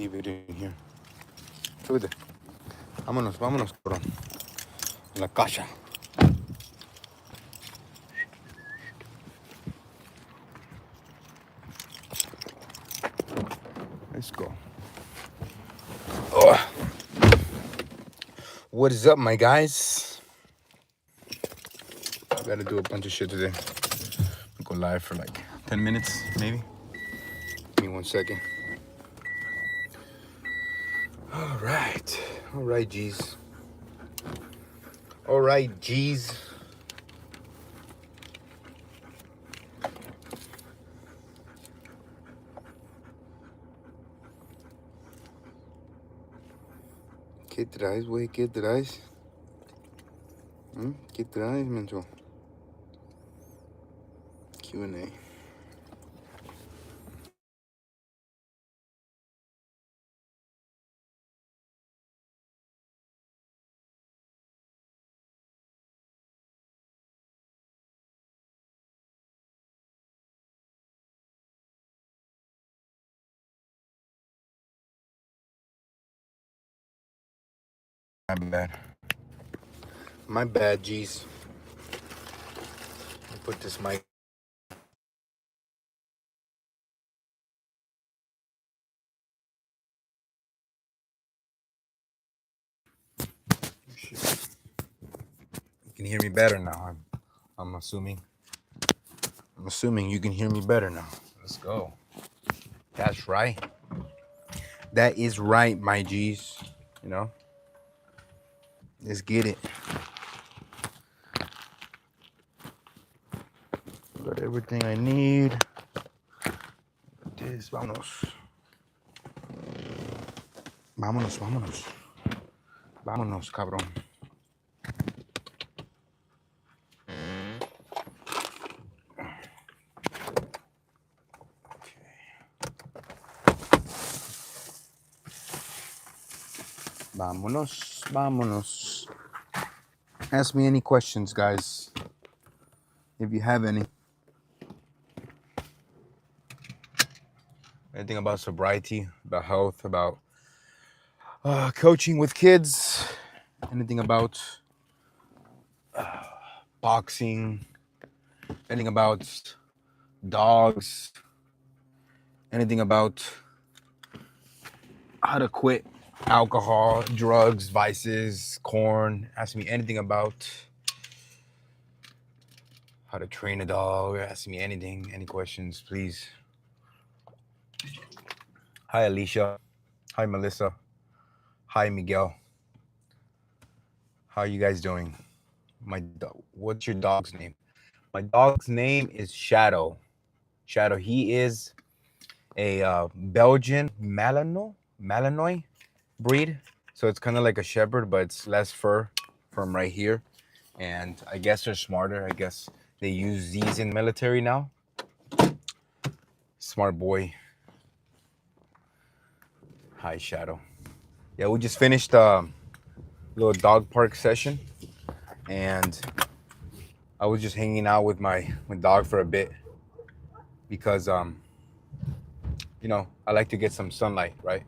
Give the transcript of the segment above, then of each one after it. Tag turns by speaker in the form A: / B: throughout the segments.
A: leave it in here. Súbete. Vámonos, vámonos, cabrón. En la casa. Let's go. Oh. What is up, my guys? I gotta do a bunch of shit today. I'll go live for like 10 minutes, maybe. Give me 1 second. All right, G's. All right, G's. ¿Qué traes, güey? ¿Qué traes? ¿Qué traes, menso? Q&A. My bad. My bad, G's. Let me put this mic. You can hear me better now. I'm assuming. I'm assuming you can hear me better now. Let's go. That's right. That is right, my G's. You know? Let's get it. Got everything I need. This, vámonos. Vámonos, vámonos. Vámonos, cabrón. Vámonos, vámonos. Ask me any questions, guys, if you have any. Anything about sobriety, about health, about coaching with kids, anything about boxing, anything about dogs, anything about how to quit alcohol, drugs, vices, corn. Ask me anything about how to train a dog. Ask me anything, any questions, please. Hi, Alicia. Hi, Melissa. Hi, Miguel. How are you guys doing? What's your dog's name? My dog's name is Shadow. Shadow. He is a Belgian Malinois breed. So it's kind of like a shepherd, but it's less fur from right here. And I guess they're smarter. I guess they use these in military now. Smart boy. Hi, Shadow. Yeah, we just finished a little dog park session. And I was just hanging out with my dog for a bit. Because, you know, I like to get some sunlight, right?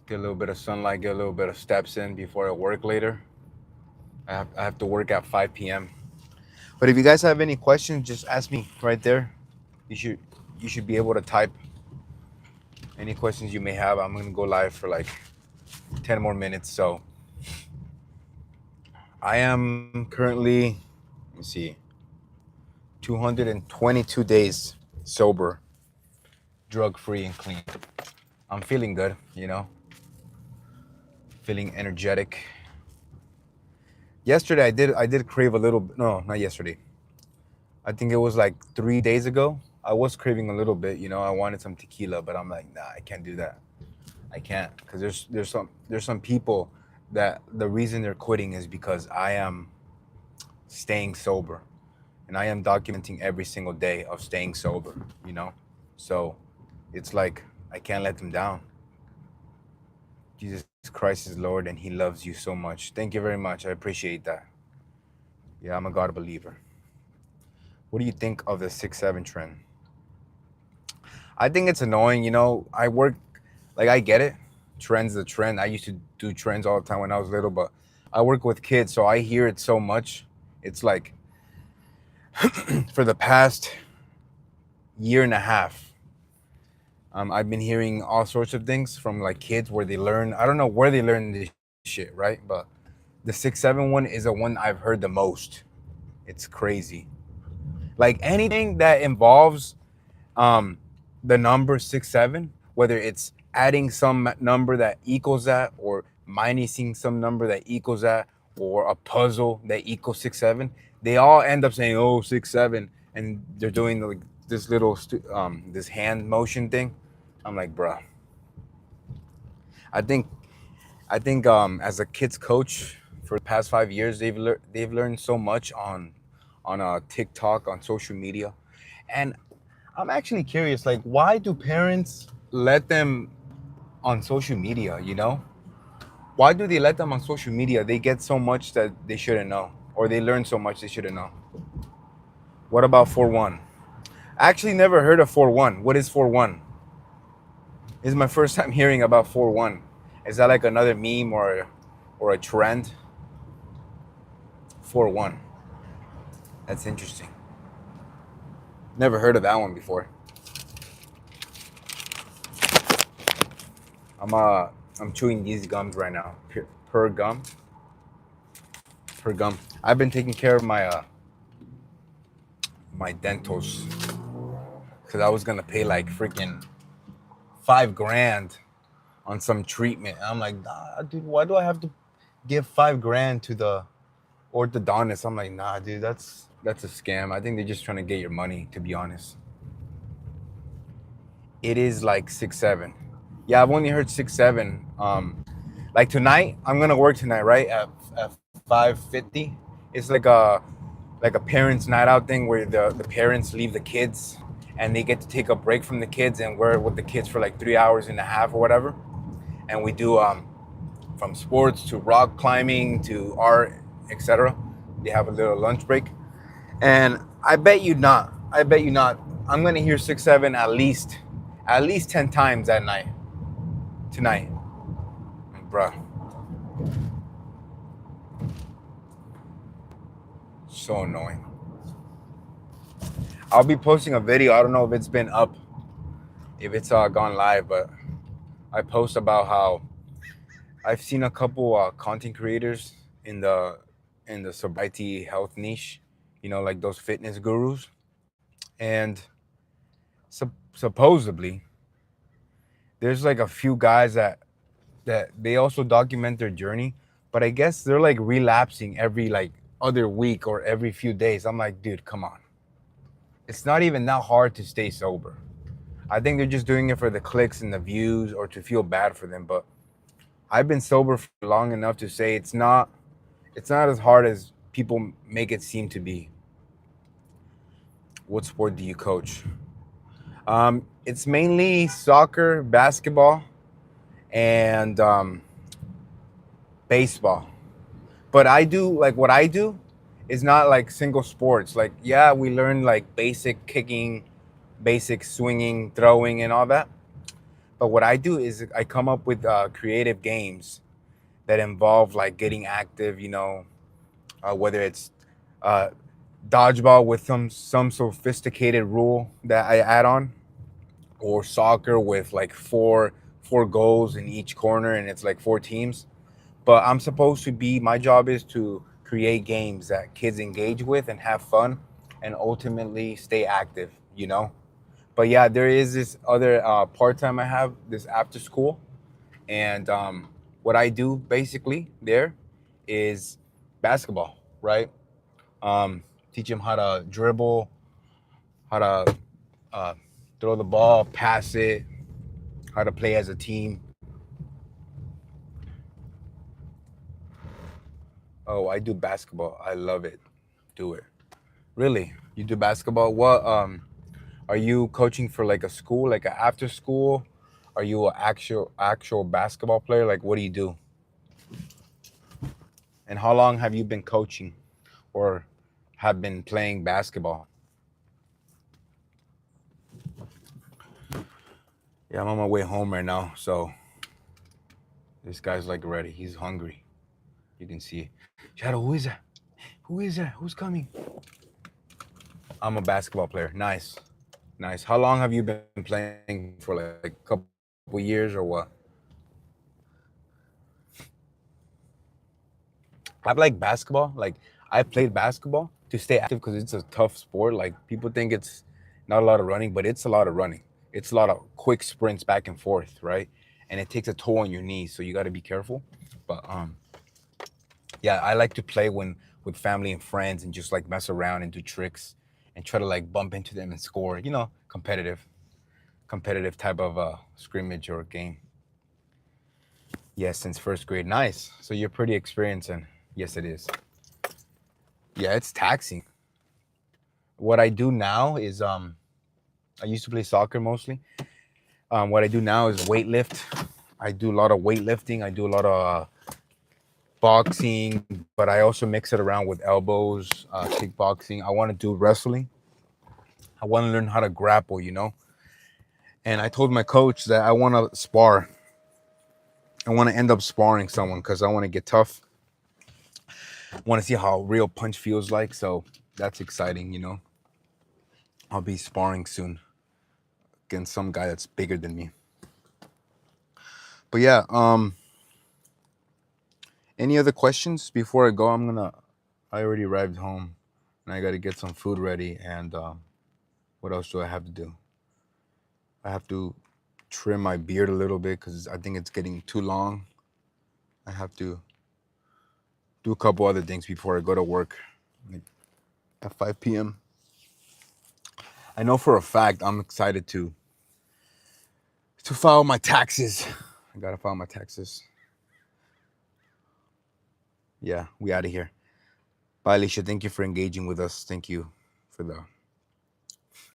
A: Get a little bit of sunlight, get a little bit of steps in before I work later. I have to work at 5 p.m. But if you guys have any questions, just ask me right there. You should be able to type any questions you may have. I'm gonna go live for like 10 more minutes. So I am currently, let me see, 222 days sober, drug-free and clean. I'm feeling good, you know, feeling energetic. Yesterday I did crave a little. No, not yesterday. I think it was like 3 days ago. I was craving a little bit, you know. I wanted some tequila, but I'm like, nah, I can't do that. I can't, because there's some people that the reason they're quitting is because I am staying sober, and I am documenting every single day of staying sober, you know. So it's like I can't let them down. Jesus Christ is Lord, and He loves you so much. Thank you very much. I appreciate that. Yeah, I'm a God believer. What do you think of the 6-7 trend? I think it's annoying. You know, Like I get it. Trends the trend. I used to do trends all the time when I was little, but I work with kids, so I hear it so much. It's like for the past year and a half, I've been hearing all sorts of things from like kids where they learn. I don't know where they learn this shit, right? But the 6-7 one is the one I've heard the most. It's crazy. Like anything that involves um, the number 6-7, whether it's adding some number that equals that, or minusing some number that equals that, or a puzzle that equals 6-7, they all end up saying, "Oh, 6-7," and they're doing like this little this hand motion thing. I'm like, bruh. I think as a kids coach for the past 5 years, they've learned so much on TikTok, on social media, and I'm actually curious, like, why do parents let them on social media, you know? Why do they let them on social media? They get so much that they shouldn't know, or they learn so much they shouldn't know. What about 4-1? I actually never heard of 4-1. What is 4-1? This is my first time hearing about 4-1. Is that like another meme or a trend? 4-1. That's interesting. Never heard of that one before. I'm chewing these gums right now. Per gum. Per gum. I've been taking care of my dentals because I was gonna pay like freaking $5,000 on some treatment. And I'm like, nah, dude, why do I have to give $5,000 to the orthodontist? I'm like, nah, dude, that's a scam. I think they're just trying to get your money, to be honest. It is like 6-7. Yeah, I've only heard 6-7. Like tonight, I'm gonna work tonight, right? At 5:50. It's like a parents' night out thing where the parents leave the kids and they get to take a break from the kids and we're with the kids for like 3 hours and a half or whatever. And we do from sports to rock climbing to art, etc. They have a little lunch break. And I bet you not. I bet you not. I'm gonna hear 6-7 at least 10 times that night. Tonight. Bruh. So annoying. I'll be posting a video. I don't know if it's been up, if it's gone live, but I post about how I've seen a couple content creators in the sobriety health niche, you know, like those fitness gurus, and supposedly there's like a few guys that they also document their journey, but I guess they're like relapsing every like other week or every few days. I'm like, dude, come on. It's not even that hard to stay sober. I think they're just doing it for the clicks and the views or to feel bad for them. But I've been sober for long enough to say it's not as hard as people make it seem to be. What sport do you coach? It's mainly soccer, basketball, and baseball. But I do like what I do is not like single sports. Like, yeah, we learn like basic kicking, basic swinging, throwing, and all that. But what I do is I come up with creative games that involve like getting active, you know, whether it's uh, dodgeball with some sophisticated rule that I add on, or soccer with like four goals in each corner and it's like four teams. But I'm supposed to be, my job is to create games that kids engage with and have fun and ultimately stay active, you know. But yeah, there is this other part-time I have, this after school. And what I do basically there is basketball, right? Teach them how to dribble, how to uh, throw the ball, pass it, how to play as a team. Oh, I do basketball. I love it. Do it. Really? You do basketball? What are you coaching for, like a school, like a after school? Are you an actual basketball player? Like what do you do? And how long have you been coaching or have been playing basketball? Yeah, I'm on my way home right now, so this guy's like ready. He's hungry. You can see. Shadow, who is that? Who is that? Who's coming? I'm a basketball player. Nice. Nice. How long have you been playing for? Like a couple years or what? I like basketball. Like I played basketball to stay active because it's a tough sport. Like people think it's not a lot of running, but it's a lot of running. It's a lot of quick sprints back and forth, right? And it takes a toll on your knees, so you got to be careful. But yeah, I like to play when with family and friends and just like mess around and do tricks and try to like bump into them and score. You know, competitive type of scrimmage or game. Yes, since first grade. Nice. So you're pretty experienced, and yes, it is. Yeah, it's taxing. What I do now is I used to play soccer mostly. What I do now is weightlift. I do a lot of weightlifting. I do a lot of boxing, but I also mix it around with elbows, kickboxing. I want to do wrestling. I want to learn how to grapple, you know. And I told my coach that I want to spar. I want to end up sparring someone because I want to get tough. I want to see how real punch feels like. So that's exciting, you know. I'll be sparring soon against some guy that's bigger than me. But yeah, any other questions before I go? I already arrived home and I got to get some food ready. And what else do I have to do? I have to trim my beard a little bit because I think it's getting too long. I have to do a couple other things before I go to work like at 5 p.m. I know for a fact I'm excited to file my taxes. I gotta file my taxes. Yeah, we out of here. Bye, Alicia. Thank you for engaging with us. Thank you for the